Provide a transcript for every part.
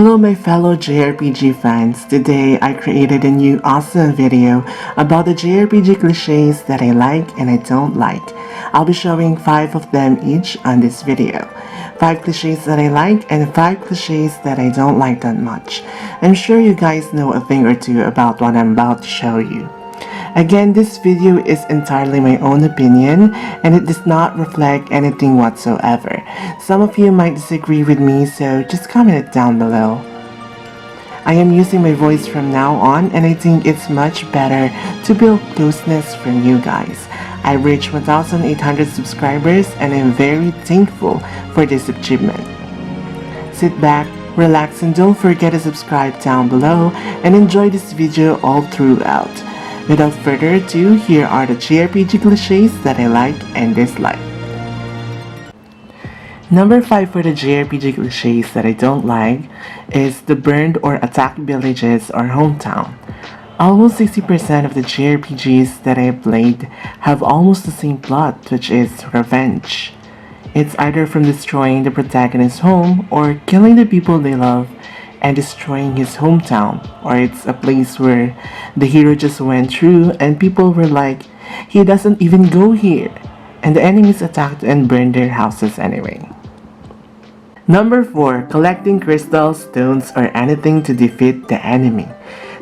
Hello my fellow JRPG fans, today I created a new awesome video about the JRPG cliches that I like and I don't like. I'll be showing 5 of them each on this video. 5 cliches that I like and 5 cliches that I don't like that much. I'm sure you guys know a thing or two about what I'm about to show you. Again, this video is entirely my own opinion and it does not reflect anything whatsoever. Some of you might disagree with me, so just comment it down below. I am using my voice from now on and I think it's much better to build closeness from you guys. I reached 1,800 subscribers and I'm very thankful for this achievement. Sit back, relax, and don't forget to subscribe down below and enjoy this video all throughout. Without further ado, here are the JRPG cliches that I like and dislike. Number 5 for the JRPG cliches that I don't like is the burned or attacked villages or hometown. Almost 60% of the JRPGs that I have played have almost the same plot, which is revenge. It's either from destroying the protagonist's home or killing the people they love and destroying his hometown, or it's a place where the hero just went through and people were like, he doesn't even go here, and the enemies attacked and burned their houses anyway. Number 4. Collecting crystals, stones, or anything to defeat the enemy.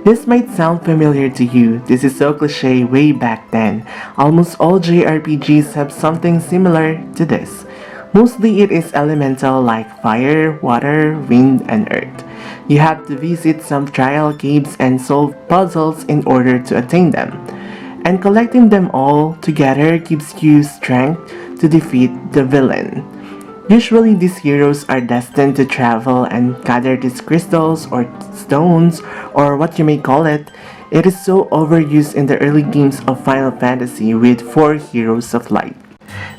This might sound familiar to you. This is so cliche way back then. Almost all JRPGs have something similar to this. Mostly it is elemental like fire, water, wind, and earth. You have to visit some trial caves and solve puzzles in order to attain them. And collecting them all together gives you strength to defeat the villain. Usually these heroes are destined to travel and gather these crystals or stones or what you may call it. It is so overused in the early games of Final Fantasy with 4 heroes of light.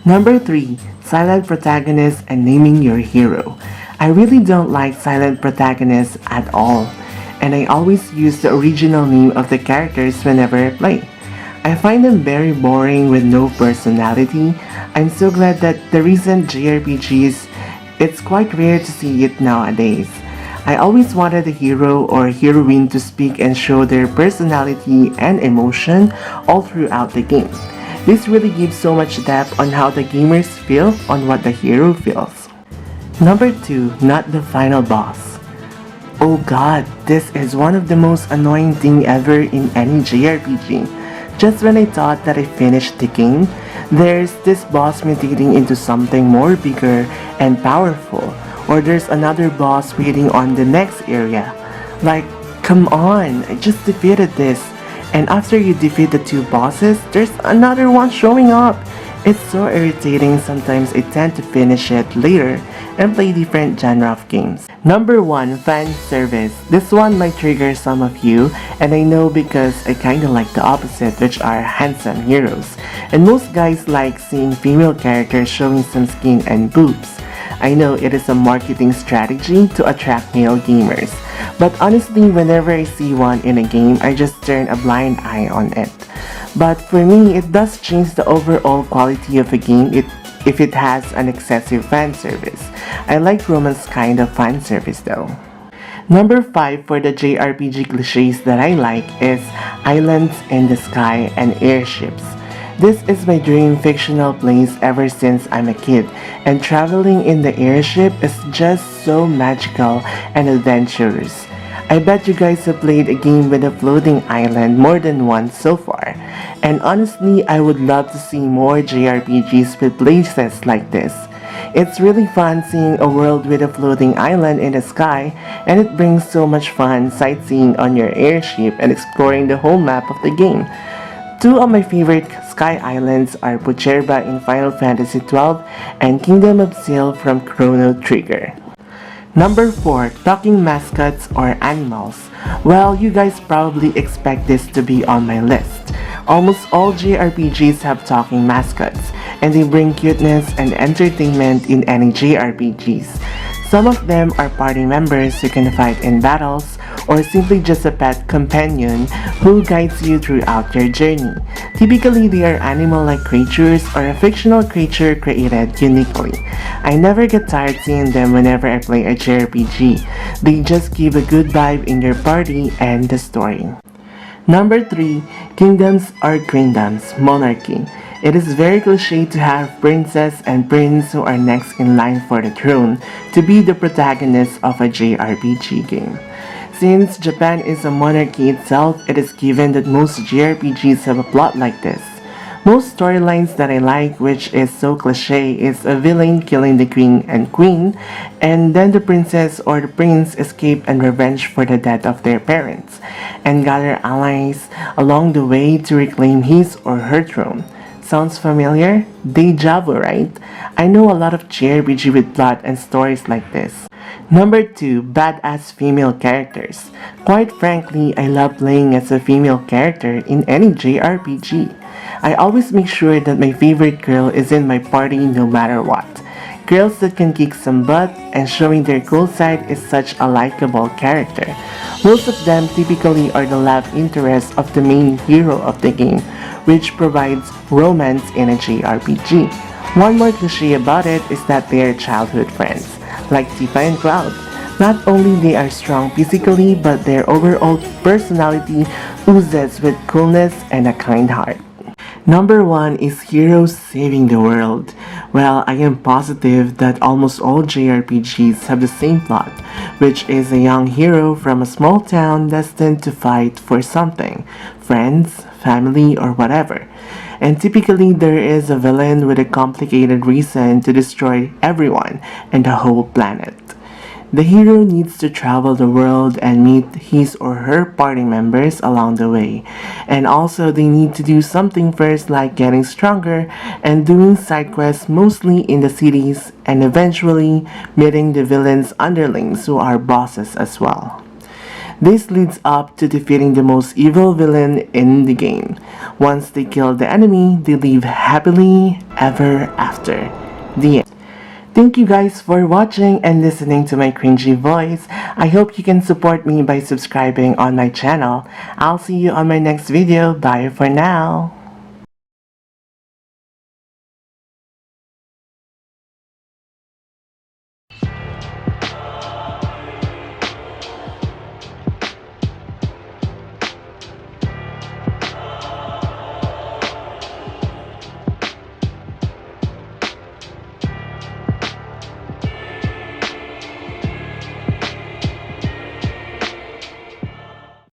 Number 3. Silent protagonist and naming your hero. I really don't like silent protagonists at all, and I always use the original name of the characters whenever I play. I find them very boring with no personality. I'm so glad that the recent JRPGs, it's quite rare to see it nowadays. I always wanted the hero or heroine to speak and show their personality and emotion all throughout the game. This really gives so much depth on how the gamers feel on what the hero feels. Number 2. Not the final boss. Oh god, this is one of the most annoying thing ever in any JRPG. Just when I thought that I finished the game, there's this boss mutating into something more bigger and powerful, or there's another boss waiting on the next area. Like, come on, I just defeated this. And after you defeat the 2 bosses, there's another one showing up. It's so irritating. Sometimes I tend to finish it later and play different genre of games. Number 1. Fan service. This one might trigger some of you, and I know because I kinda like the opposite, which are handsome heroes. And most guys like seeing female characters showing some skin and boobs. I know it is a marketing strategy to attract male gamers, but honestly whenever I see one in a game, I just turn a blind eye on it. But for me, it does change the overall quality of a game if it has an excessive fan service. I like romance kind of fan service though. Number 5 for the JRPG cliches that I like is islands in the sky and airships. This is my dream fictional place ever since I'm a kid, and traveling in the airship is just so magical and adventurous. I bet you guys have played a game with a floating island more than once so far, and honestly I would love to see more JRPGs with places like this. It's really fun seeing a world with a floating island in the sky, and it brings so much fun sightseeing on your airship and exploring the whole map of the game. 2 of my favorite sky islands are Pucherba in Final Fantasy XII and Kingdom of Seal from Chrono Trigger. Number 4. Talking mascots or animals. Well, you guys probably expect this to be on my list. Almost all JRPGs have talking mascots, and they bring cuteness and entertainment in any JRPGs. Some of them are party members who can fight in battles, or simply just a pet companion who guides you throughout your journey. Typically, they are animal-like creatures or a fictional creature created uniquely. I never get tired seeing them whenever I play a JRPG. They just give a good vibe in your party and the story. Number 3. Kingdoms or Queendoms, Monarchy. It is very cliche to have princess and prince who are next in line for the throne to be the protagonists of a JRPG game. Since Japan is a monarchy itself, it is given that most JRPGs have a plot like this. Most storylines that I like, which is so cliche, is a villain killing the king and queen, and then the princess or the prince escape and revenge for the death of their parents, and gather allies along the way to reclaim his or her throne. Sounds familiar? Deja vu, right? I know a lot of JRPG with plot and stories like this. Number 2. Badass female characters. Quite frankly, I love playing as a female character in any JRPG. I always make sure that my favorite girl is in my party no matter what. Girls that can kick some butt and showing their cool side is such a likable character. Most of them typically are the love interest of the main hero of the game, which provides romance in a JRPG. One more cliche about it is that they are childhood friends, like Tifa and Cloud. Not only they are strong physically, but their overall personality oozes with coolness and a kind heart. Number 1 is Heroes Saving the World. Well, I am positive that almost all JRPGs have the same plot, which is a young hero from a small town destined to fight for something, friends, family, or whatever. And typically there is a villain with a complicated reason to destroy everyone and the whole planet. The hero needs to travel the world and meet his or her party members along the way. And also they need to do something first, like getting stronger and doing side quests mostly in the cities, and eventually meeting the villain's underlings who are bosses as well. This leads up to defeating the most evil villain in the game. Once they kill the enemy, they live happily ever after. The end. Thank you guys for watching and listening to my cringy voice. I hope you can support me by subscribing on my channel. I'll see you on my next video. Bye for now.